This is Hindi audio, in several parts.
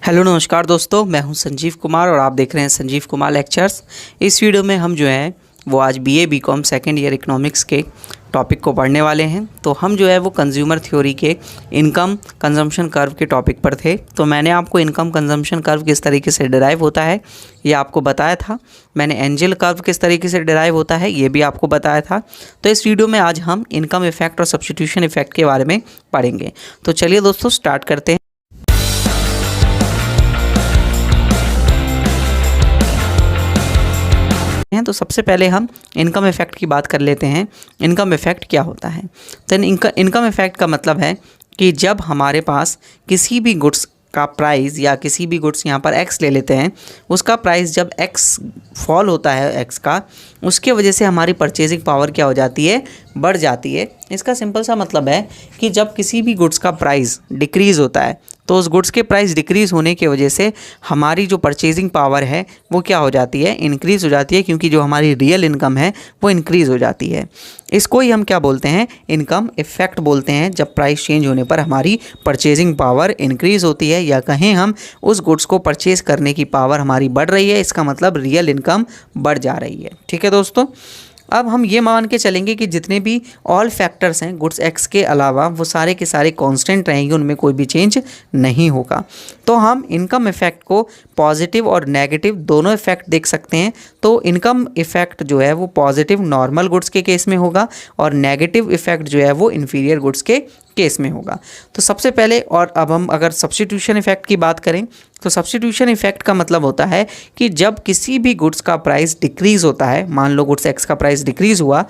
हेलो नमस्कार दोस्तों, मैं हूं संजीव कुमार और आप देख रहे हैं संजीव कुमार लेक्चर्स। इस वीडियो में हम जो है वो आज BA BCom second year economics के टॉपिक को पढ़ने वाले हैं। तो हम जो है वो कंज्यूमर थ्योरी के इनकम कंजम्पशन कर्व के टॉपिक पर थे। तो मैंने आपको इनकम कंजम्पशन कर्व किस तरीके से डिराइव होता है ये आपको बताया था। मैंने एंजल कर्व किस तरीके से डिराइव होता है ये भी आपको बताया था। तो इस वीडियो में आज हम इनकम इफेक्ट और सब्स्टिट्यूशन इफेक्ट के बारे में पढ़ेंगे। तो चलिए दोस्तों स्टार्ट करते हैं। तो सबसे पहले हम इनकम इफेक्ट की बात कर लेते हैं। इनकम इफेक्ट क्या होता है? तो इनकम इफेक्ट का मतलब है कि जब हमारे पास किसी भी गुड्स का प्राइस या किसी भी गुड्स यहाँ पर एक्स ले लेते हैं, उसका प्राइस जब एक्स फॉल होता है एक्स का, उसके वजह से हमारी परचेजिंग पावर क्या हो जाती है? बढ़ जाती है। इसका सिंपल सा मतलब है कि जब किसी भी गुड्स का प्राइस डिक्रीज़ होता है तो उस गुड्स के प्राइस डिक्रीज़ होने की वजह से हमारी जो परचेजिंग पावर है वो क्या हो जाती है? इंक्रीज़ हो जाती है, क्योंकि जो हमारी रियल इनकम है वो इंक्रीज़ हो जाती है। इसको ही हम क्या बोलते हैं? इनकम इफेक्ट बोलते हैं। जब प्राइस चेंज होने पर हमारी परचेजिंग पावर इंक्रीज़ होती है, या कहें हम उस गुड्स को परचेज़ करने की पावर हमारी बढ़ रही है, इसका मतलब रियल इनकम बढ़ जा रही है। ठीक है दोस्तों, अब हम ये मान के चलेंगे कि जितने भी ऑल फैक्टर्स हैं गुड्स एक्स के अलावा वो सारे के सारे कांस्टेंट रहेंगे, उनमें कोई भी चेंज नहीं होगा। तो हम इनकम इफेक्ट को पॉजिटिव और नेगेटिव दोनों इफेक्ट देख सकते हैं। तो इनकम इफेक्ट जो है वो पॉजिटिव नॉर्मल गुड्स के केस में होगा और नेगेटिव इफेक्ट जो है वो इन्फीरियर गुड्स के केस में होगा। तो सबसे पहले, और अब हम अगर सब्स्टिट्यूशन इफेक्ट की बात करें तो सब्स्टिट्यूशन इफेक्ट का मतलब होता है कि जब किसी भी गुड्स का प्राइस डिक्रीज़ होता है, मान लो गुड्स एक्स का प्राइस डिक्रीज़ हुआ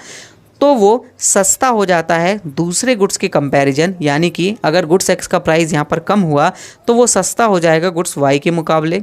तो वो सस्ता हो जाता है दूसरे गुड्स के कंपैरिजन। यानी कि अगर गुड्स एक्स का प्राइस यहाँ पर कम हुआ तो वो सस्ता हो जाएगा गुड्स वाई के मुकाबले।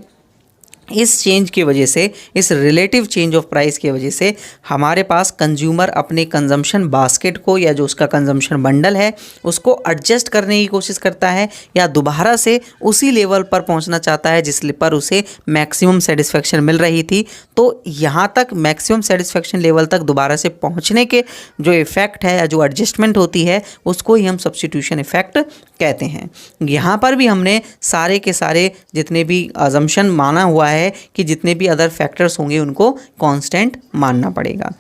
इस चेंज की वजह से, इस रिलेटिव चेंज ऑफ प्राइस की वजह से हमारे पास कंज्यूमर अपने कंजम्पशन बास्केट को या जो उसका कंजम्पशन बंडल है उसको एडजस्ट करने की कोशिश करता है, या दोबारा से उसी लेवल पर पहुंचना चाहता है जिस पर उसे मैक्सिमम सेटिस्फेक्शन मिल रही थी। तो यहाँ तक मैक्सिमम सेटिस्फेक्शन लेवल तक दोबारा से पहुँचने के जो इफ़ेक्ट है या जो एडजस्टमेंट होती है उसको ही हम सब्स्टिट्यूशन इफेक्ट कहते हैं। यहाँ पर भी हमने सारे के सारे जितने भी अजम्पशन माना हुआ है कि जितने भी अदर फैक्टर्स होंगे उनको कांस्टेंट मानना पड़ेगा।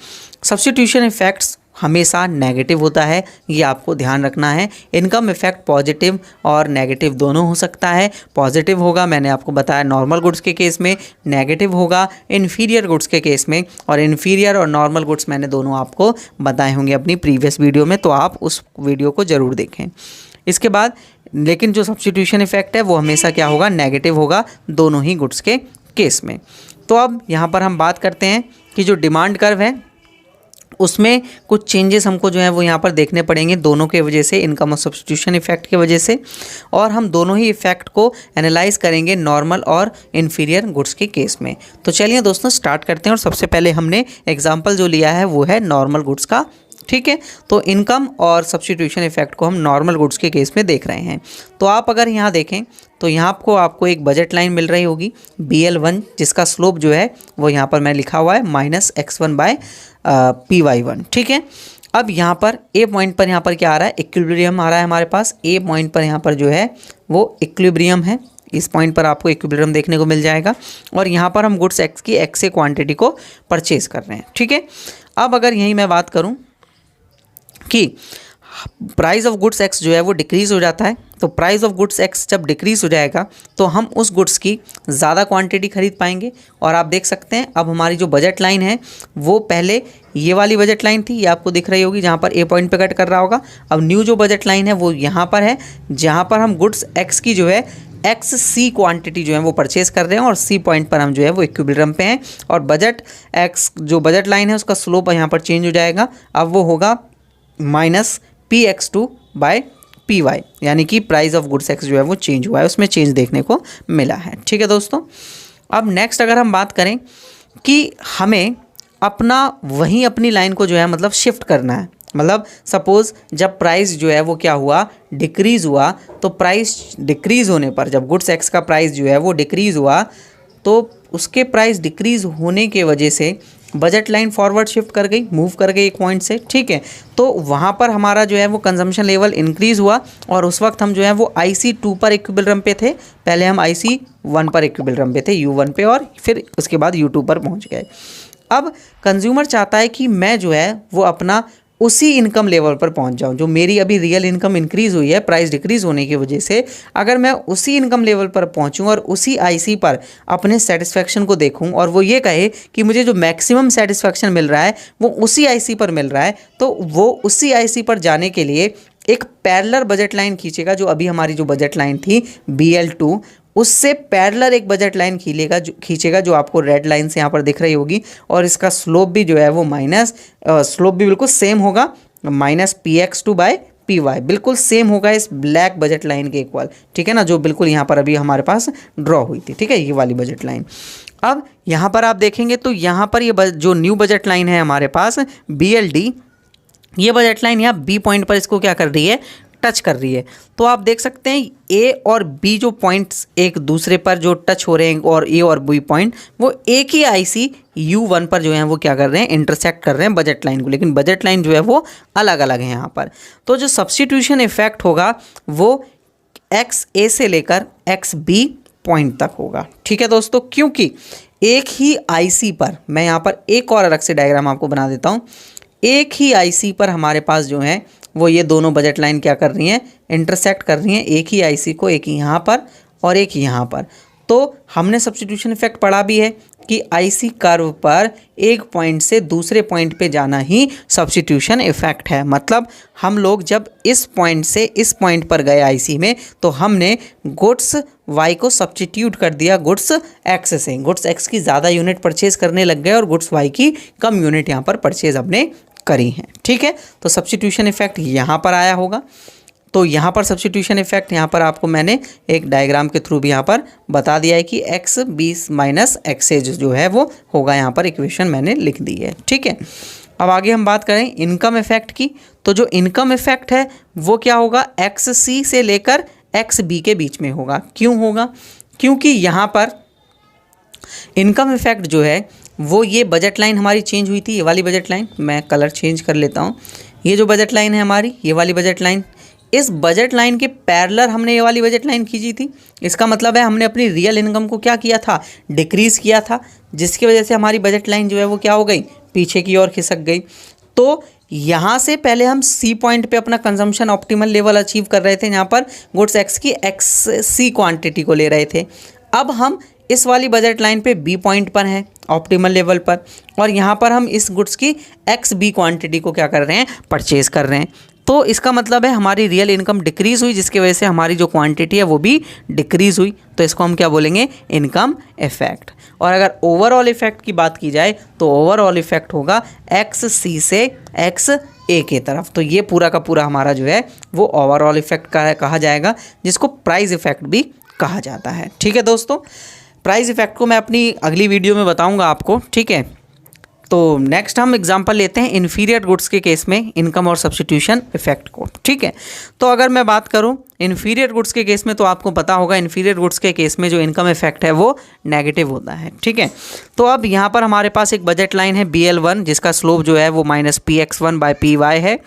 सब्स्टिट्यूशन इफेक्ट्स हमेशा नेगेटिव होता है, ये आपको ध्यान रखना है। इनकम इफेक्ट पॉजिटिव और नेगेटिव दोनों हो सकता है। पॉजिटिव होगा, मैंने आपको बताया, नॉर्मल गुड्स के केस में, नेगेटिव होगा इन्फीरियर गुड्स के केस में। और इन्फीरियर और नॉर्मल गुड्स मैंने दोनों आपको बताए होंगे अपनी प्रीवियस वीडियो में, तो आप उस वीडियो को ज़रूर देखें। इसके बाद लेकिन जो सब्स्टिट्यूशन इफेक्ट है वो हमेशा क्या होगा? नेगेटिव होगा दोनों ही गुड्स के केस में। तो अब यहाँ पर हम बात करते हैं कि जो डिमांड कर्व है उसमें कुछ चेंजेस हमको जो है वो यहाँ पर देखने पड़ेंगे दोनों के वजह से, इनकम और सब्स्टिट्यूशन इफेक्ट की वजह से। और हम दोनों ही इफेक्ट को एनालाइज करेंगे नॉर्मल और इन्फीरियर गुड्स के केस में। तो चलिए दोस्तों स्टार्ट करते हैं। और सबसे पहले हमने एग्जाम्पल जो लिया है वो है नॉर्मल गुड्स का। ठीक है, तो इनकम और सब्स्टिट्यूशन इफेक्ट को हम नॉर्मल गुड्स के केस में देख रहे हैं। तो आप अगर यहाँ देखें तो यहाँ आपको एक बजट लाइन मिल रही होगी BL1, जिसका स्लोप जो है वो यहाँ पर मैं लिखा हुआ है -x1/PY1। ठीक है, अब यहाँ पर ए पॉइंट पर यहाँ पर क्या आ रहा है? इक्विलिब्रियम आ रहा है हमारे पास। ए पॉइंट पर यहाँ पर जो है वो इक्विलिब्रियम है। इस पॉइंट पर आपको इक्विलिब्रियम देखने को मिल जाएगा। और यहाँ पर हम गुड्स एक्स की एक्स से क्वांटिटी को परचेज कर रहे हैं। ठीक है, अब अगर यहीं मैं बात करूँ कि प्राइस ऑफ गुड्स एक्स जो है वो डिक्रीज़ हो जाता है, तो प्राइस ऑफ गुड्स एक्स जब डिक्रीज़ हो जाएगा तो हम उस गुड्स की ज़्यादा क्वांटिटी खरीद पाएंगे। और आप देख सकते हैं अब हमारी जो बजट लाइन है वो पहले ये वाली बजट लाइन थी, ये आपको दिख रही होगी जहाँ पर ए पॉइंट पे कट कर रहा होगा। अब न्यू जो बजट लाइन है वो यहाँ पर है, जहाँ पर हम गुड्स एक्स की जो है एक्स सी क्वांटिटी जो है वो परचेज़ कर रहे हैं और सी पॉइंट पर हम जो है वो इक्विलिब्रियम पे हैं। और बजट एक्स जो बजट लाइन है उसका स्लोप यहाँ पर चेंज हो जाएगा। अब वो होगा -PX2/PY, यानी कि प्राइस ऑफ गुड्स एक्स जो है वो चेंज हुआ है, उसमें चेंज देखने को मिला है। ठीक है दोस्तों, अब नेक्स्ट अगर हम बात करें कि हमें अपनी लाइन को जो है मतलब शिफ्ट करना है। मतलब सपोज़ जब प्राइस जो है वो क्या हुआ? डिक्रीज़ हुआ। तो प्राइस डिक्रीज़ होने पर, जब गुड्स एक्स का प्राइस जो है वो डिक्रीज़ हुआ तो उसके प्राइस डिक्रीज़ होने के वजह से बजट लाइन फॉरवर्ड शिफ्ट कर गई, मूव कर गई एक पॉइंट से, ठीक है। तो वहाँ पर हमारा जो है वो कंजम्पशन लेवल इंक्रीज़ हुआ और उस वक्त हम जो है वो IC2 पर इक्विलिब्रियम पे थे, पहले हम IC1 पर इक्विलिब्रियम पे थे, U1 पे, और फिर उसके बाद U2 पर पहुँच गए। अब कंज्यूमर चाहता है कि मैं जो है वो अपना उसी इनकम लेवल पर पहुंच जाऊं जो मेरी अभी रियल इनकम इंक्रीज़ हुई है प्राइस डिक्रीज़ होने की वजह से। अगर मैं उसी इनकम लेवल पर पहुंचूं और उसी IC पर अपने सेटिस्फेक्शन को देखूं और वो ये कहे कि मुझे जो मैक्सिमम सेटिस्फेक्शन मिल रहा है वो उसी IC पर मिल रहा है, तो वो उसी IC पर जाने के लिए एक पैरेलल बजट लाइन खींचेगा। जो अभी हमारी जो बजट लाइन थी BL2, उससे पैरेलल एक बजट लाइन खींचेगा जो आपको रेड लाइन से यहाँ पर दिख रही होगी, और इसका स्लोप भी जो है वो स्लोप भी बिल्कुल सेम होगा, -PX2/PY बिल्कुल सेम होगा इस ब्लैक बजट लाइन के इक्वल, ठीक है ना, जो बिल्कुल यहाँ पर अभी हमारे पास ड्रॉ हुई थी, ठीक है, ये वाली बजट लाइन। अब यहाँ पर आप देखेंगे तो यहाँ पर ये जो न्यू बजट लाइन है हमारे पास BLD, ये बजट लाइन यहाँ B पॉइंट पर इसको क्या कर रही है, टच कर रही है। तो आप देख सकते हैं A और B जो पॉइंट्स एक दूसरे पर जो टच हो रहे हैं, और A और B पॉइंट वो एक ही IC U1 पर जो है वो क्या कर रहे हैं, इंटरसेक्ट कर रहे हैं बजट लाइन को, लेकिन बजट लाइन जो है वो अलग अलग है यहाँ पर। तो जो सब्स्टिट्यूशन इफेक्ट होगा वो XA से लेकर XB पॉइंट तक होगा, ठीक है दोस्तों। क्योंकि एक ही IC पर, मैं यहाँ पर एक और अलग से डायग्राम आपको बना देता हूँ, एक ही IC पर हमारे पास जो है वो ये दोनों बजट लाइन क्या कर रही हैं, इंटरसेक्ट कर रही हैं एक ही IC को, एक यहाँ पर और एक यहाँ पर। तो हमने सब्स्टिट्यूशन इफेक्ट पढ़ा भी है कि IC कर्व पर एक पॉइंट से दूसरे पॉइंट पे जाना ही सब्स्टिट्यूशन इफेक्ट है। मतलब हम लोग जब इस पॉइंट से इस पॉइंट पर गए IC में, तो हमने गुड्स Y को सब्स्टिट्यूट कर दिया गुड्स X से, गुड्स X की ज़्यादा यूनिट परचेज करने लग गए और गुड्स Y की कम यूनिट यहाँ पर परचेज हमने करी हैं, ठीक है। तो सब्स्टिट्यूशन इफेक्ट यहाँ पर आया होगा। तो यहाँ पर सब्स्टिट्यूशन इफेक्ट यहाँ पर आपको मैंने एक डायग्राम के थ्रू भी यहाँ पर बता दिया है कि XB माइनस XA जो है वो होगा, यहाँ पर इक्वेशन मैंने लिख दी है, ठीक है। अब आगे हम बात करें इनकम इफेक्ट की। तो जो इनकम इफेक्ट है वो क्या होगा, XC से लेकर XB के बीच में होगा। क्यों होगा, क्योंकि यहाँ पर इनकम इफेक्ट जो है वो ये बजट लाइन हमारी चेंज हुई थी, ये वाली बजट लाइन, मैं कलर चेंज कर लेता हूँ। ये जो बजट लाइन है हमारी, ये वाली बजट लाइन, इस बजट लाइन के पैरेलल हमने ये वाली बजट लाइन खींची थी। इसका मतलब है हमने अपनी रियल इनकम को क्या किया था, डिक्रीज़ किया था, जिसकी वजह से हमारी बजट लाइन जो है वो क्या हो गई, पीछे की ओर खिसक गई। तो यहाँ से पहले हम C पॉइंट पे अपना कंजम्पशन ऑप्टिमल लेवल अचीव कर रहे थे, यहाँ पर गुड्स X की XC क्वांटिटी को ले रहे थे। अब हम इस वाली बजट लाइन पे B पॉइंट पर हैं ऑप्टिमल लेवल पर, और यहाँ पर हम इस गुड्स की XB क्वांटिटी को क्या कर रहे हैं, परचेज कर रहे हैं। तो इसका मतलब है हमारी रियल इनकम डिक्रीज़ हुई, जिसकी वजह से हमारी जो क्वांटिटी है वो भी डिक्रीज़ हुई। तो इसको हम क्या बोलेंगे, इनकम इफेक्ट। और अगर ओवरऑल इफेक्ट की बात की जाए तो ओवरऑल इफेक्ट होगा XC से XA के तरफ। तो ये पूरा का पूरा हमारा जो है वो ओवरऑल इफेक्ट कहा जाएगा, जिसको प्राइस इफेक्ट भी कहा जाता है, ठीक है दोस्तों। प्राइस इफेक्ट को मैं अपनी अगली वीडियो में बताऊंगा आपको, ठीक है। तो नेक्स्ट हम एग्जांपल लेते हैं इन्फीरियर गुड्स के केस में इनकम और सब्स्टिट्यूशन इफेक्ट को, ठीक है। तो अगर मैं बात करूं इन्फीरियर गुड्स के केस में, तो आपको पता होगा इन्फीरियर गुड्स के केस में जो इनकम इफेक्ट है वो नेगेटिव होता है, ठीक है। तो अब यहाँ पर हमारे पास एक बजट लाइन है BL1, जिसका स्लोप जो है वो -PX1/PY है,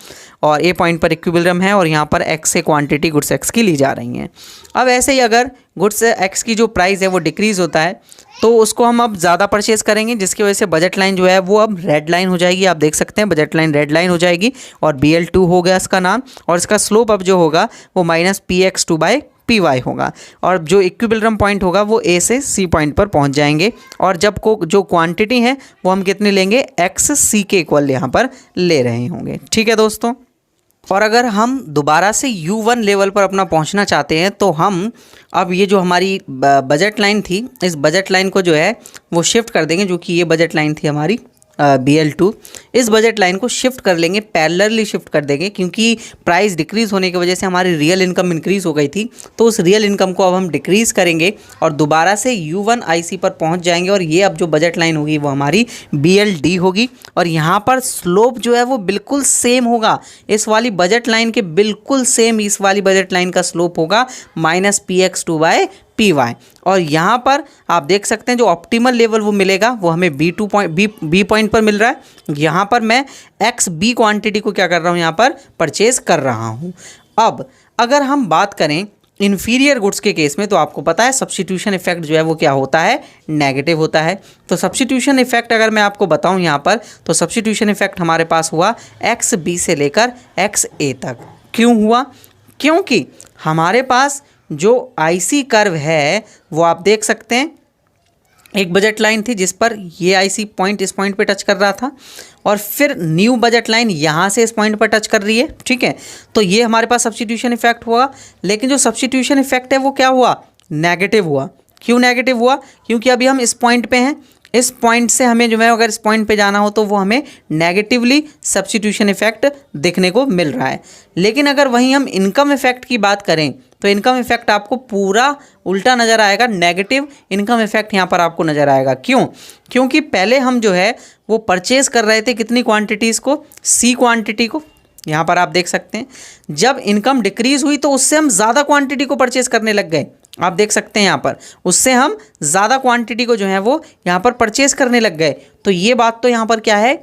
और A पॉइंट पर इक्विलिब्रियम है, और यहाँ पर X से क्वांटिटी गुड्स X की ली जा रही हैं। अब ऐसे ही अगर गुड्स X की जो प्राइस है वो डिक्रीज़ होता है, तो उसको हम अब ज़्यादा परचेज़ करेंगे, जिसकी वजह से बजट लाइन जो है वो अब रेड लाइन हो जाएगी। आप देख सकते हैं बजट लाइन रेड लाइन हो जाएगी, और BL2 हो गया इसका नाम, और इसका स्लोप अब जो होगा वो -PX2/PY होगा, और जो इक्विलिब्रियम पॉइंट होगा वो A से C पॉइंट पर पहुंच जाएंगे। और जब जो क्वांटिटी है वो हम कितनी लेंगे, XC के इक्वल यहाँ पर ले रहे होंगे, ठीक है दोस्तों। और अगर हम दोबारा से U1 लेवल पर अपना पहुंचना चाहते हैं, तो हम अब ये जो हमारी बजट लाइन थी, इस बजट लाइन को जो है वो शिफ्ट कर देंगे, जो कि ये बजट लाइन थी हमारी BL2, इस बजट लाइन को शिफ्ट कर लेंगे, पैरेलली शिफ्ट कर देंगे, क्योंकि प्राइस डिक्रीज़ होने की वजह से हमारी रियल इनकम इंक्रीज़ हो गई थी। तो उस रियल इनकम को अब हम डिक्रीज़ करेंगे और दोबारा से U1 IC पर पहुंच जाएंगे, और ये अब जो बजट लाइन होगी वो हमारी BLD होगी। और यहाँ पर स्लोप जो है वो बिल्कुल सेम होगा, इस वाली बजट लाइन के बिल्कुल सेम इस वाली बजट लाइन का स्लोप होगा -PX2/PY PY। और यहाँ पर आप देख सकते हैं जो ऑप्टिमल लेवल वो मिलेगा वो हमें B पॉइंट पर मिल रहा है। यहाँ पर मैं XB क्वांटिटी को क्या कर रहा हूँ, यहाँ पर परचेज कर रहा हूँ। अब अगर हम बात करें इन्फीरियर गुड्स के केस में, तो आपको पता है सब्स्टिट्यूशन इफेक्ट जो है वो क्या होता है, नेगेटिव होता है। तो सब्स्टिट्यूशन इफेक्ट अगर मैं आपको बताऊं यहाँ पर, तो सब्स्टिट्यूशन इफेक्ट हमारे पास हुआ XB से लेकर XA तक। क्यों हुआ? क्योंकि हमारे पास जो IC कर्व है वो आप देख सकते हैं, एक बजट लाइन थी जिस पर ये IC पॉइंट इस पॉइंट पे टच कर रहा था, और फिर न्यू बजट लाइन यहाँ से इस पॉइंट पर टच कर रही है, ठीक है। तो ये हमारे पास सब्स्टिट्यूशन इफेक्ट हुआ, लेकिन जो सब्स्टिट्यूशन इफेक्ट है वो क्या हुआ, नेगेटिव हुआ। क्यों नेगेटिव हुआ? क्योंकि अभी हम इस पॉइंट पे हैं, इस पॉइंट से हमें जो है अगर इस पॉइंट पे जाना हो तो वो हमें नेगेटिवली सब्स्टिट्यूशन इफेक्ट देखने को मिल रहा है। लेकिन अगर वहीं हम इनकम इफेक्ट की बात करें तो इनकम इफेक्ट आपको पूरा उल्टा नज़र आएगा, नेगेटिव इनकम इफेक्ट यहाँ पर आपको नज़र आएगा। क्यों? क्योंकि पहले हम जो है वो परचेज़ कर रहे थे कितनी क्वांटिटीज़ को, C क्वांटिटी को। यहाँ पर आप देख सकते हैं जब इनकम डिक्रीज़ हुई तो उससे हम ज़्यादा क्वांटिटी को परचेज़ करने लग गए। आप देख सकते हैं यहाँ पर उससे हम ज़्यादा क्वांटिटी को जो है वो यहाँ पर परचेज़ करने लग गए। तो ये बात तो यहाँ पर क्या है,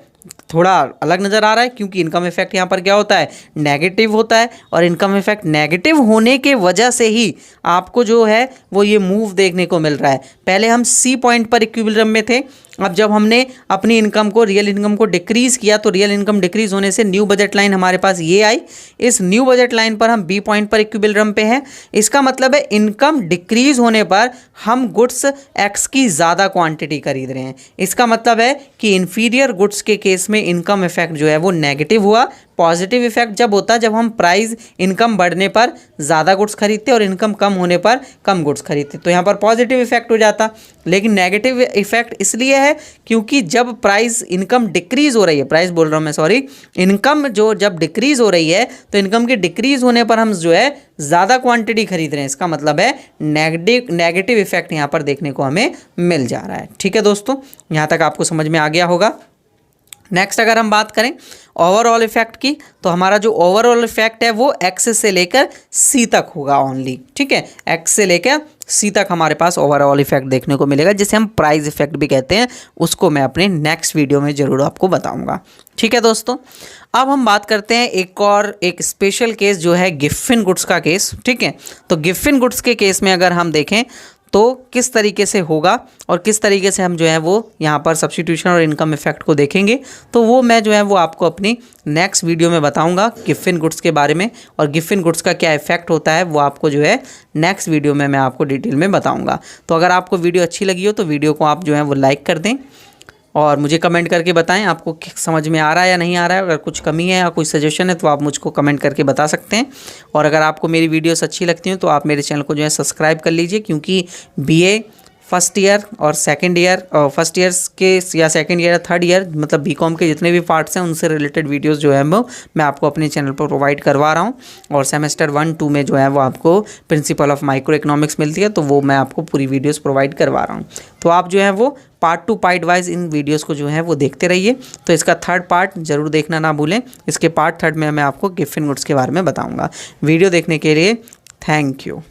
थोड़ा अलग नज़र आ रहा है, क्योंकि इनकम इफेक्ट यहाँ पर क्या होता है, नेगेटिव होता है। और इनकम इफेक्ट नेगेटिव होने के वजह से ही आपको जो है वो ये मूव देखने को मिल रहा है। पहले हम C पॉइंट पर इक्विलिब्रियम में थे, अब जब हमने अपनी इनकम को, रियल इनकम को डिक्रीज़ किया तो रियल इनकम डिक्रीज़ होने से न्यू बजट लाइन हमारे पास ये आई। इस न्यू बजट लाइन पर हम B पॉइंट पर इक्विलिब्रियम पे हैं। इसका मतलब है इनकम डिक्रीज़ होने पर हम गुड्स X की ज़्यादा क्वांटिटी खरीद रहे हैं। इसका मतलब है कि इन्फीरियर गुड्स के केस में इनकम इफेक्ट जो है वो नेगेटिव हुआ। पॉजिटिव इफेक्ट जब होता है जब हम प्राइस इनकम बढ़ने पर ज़्यादा गुड्स खरीदते और इनकम कम होने पर कम गुड्स खरीदते, तो यहाँ पर पॉजिटिव इफेक्ट हो जाता। लेकिन नेगेटिव इफेक्ट इसलिए है क्योंकि जब प्राइस इनकम डिक्रीज़ हो रही है, प्राइस बोल रहा हूँ मैं, सॉरी, इनकम जो जब डिक्रीज़ हो रही है तो इनकम के डिक्रीज़ होने पर हम जो है ज़्यादा क्वांटिटी खरीद रहे हैं। इसका मतलब है नेगेटिव इफेक्ट यहाँ पर देखने को हमें मिल जा रहा है। ठीक है दोस्तों, यहाँ तक आपको समझ में आ गया होगा। नेक्स्ट अगर हम बात करें ओवरऑल इफेक्ट की, तो हमारा जो ओवरऑल इफेक्ट है वो X से लेकर C तक होगा ओनली। ठीक है, X से लेकर C तक हमारे पास ओवरऑल इफेक्ट देखने को मिलेगा, जिसे हम प्राइस इफेक्ट भी कहते हैं। उसको मैं अपने नेक्स्ट वीडियो में ज़रूर आपको बताऊंगा। ठीक है दोस्तों, अब हम बात करते हैं एक स्पेशल केस जो है गिफिन गुड्स का केस। ठीक है, तो गिफिन गुड्स के केस में अगर हम देखें तो किस तरीके से होगा और किस तरीके से हम जो है वो यहाँ पर सब्स्टिट्यूशन और इनकम इफेक्ट को देखेंगे, तो वो मैं जो है वो आपको अपनी नेक्स्ट वीडियो में बताऊंगा गिफिन गुड्स के बारे में। और गिफिन गुड्स का क्या इफेक्ट होता है वो आपको जो है नेक्स्ट वीडियो में मैं आपको डिटेल में बताऊँगा। तो अगर आपको वीडियो अच्छी लगी हो तो वीडियो को आप जो है वो लाइक कर दें और मुझे कमेंट करके बताएं आपको समझ में आ रहा है या नहीं आ रहा है। अगर कुछ कमी है या कोई सजेशन है तो आप मुझको कमेंट करके बता सकते हैं। और अगर आपको मेरी वीडियोस अच्छी लगती हैं तो आप मेरे चैनल को जो है सब्सक्राइब कर लीजिए, क्योंकि BA फर्स्ट ईयर और सेकंड ईयर, फर्स्ट ईयर्स के या सेकंड ईयर या थर्ड ईयर, मतलब BCom के जितने भी पार्ट्स हैं उनसे रिलेटेड वीडियोस जो है वो मैं आपको अपने चैनल पर प्रोवाइड करवा रहा हूं। और सेमेस्टर 1-2 में जो है वो आपको प्रिंसिपल ऑफ माइक्रो इकोनॉमिक्स मिलती है, तो वो मैं आपको पूरी वीडियोस प्रोवाइड करवा रहा हूँ। तो आप जो है वो पार्ट टू पार्ट वाइज इन वीडियोस को जो है वो देखते रहिए। तो इसका थर्ड पार्ट जरूर देखना ना भूलें। इसके पार्ट थर्ड में मैं आपको गिफिन गुड्स के बारे में बताऊँगा। वीडियो देखने के लिए थैंक यू।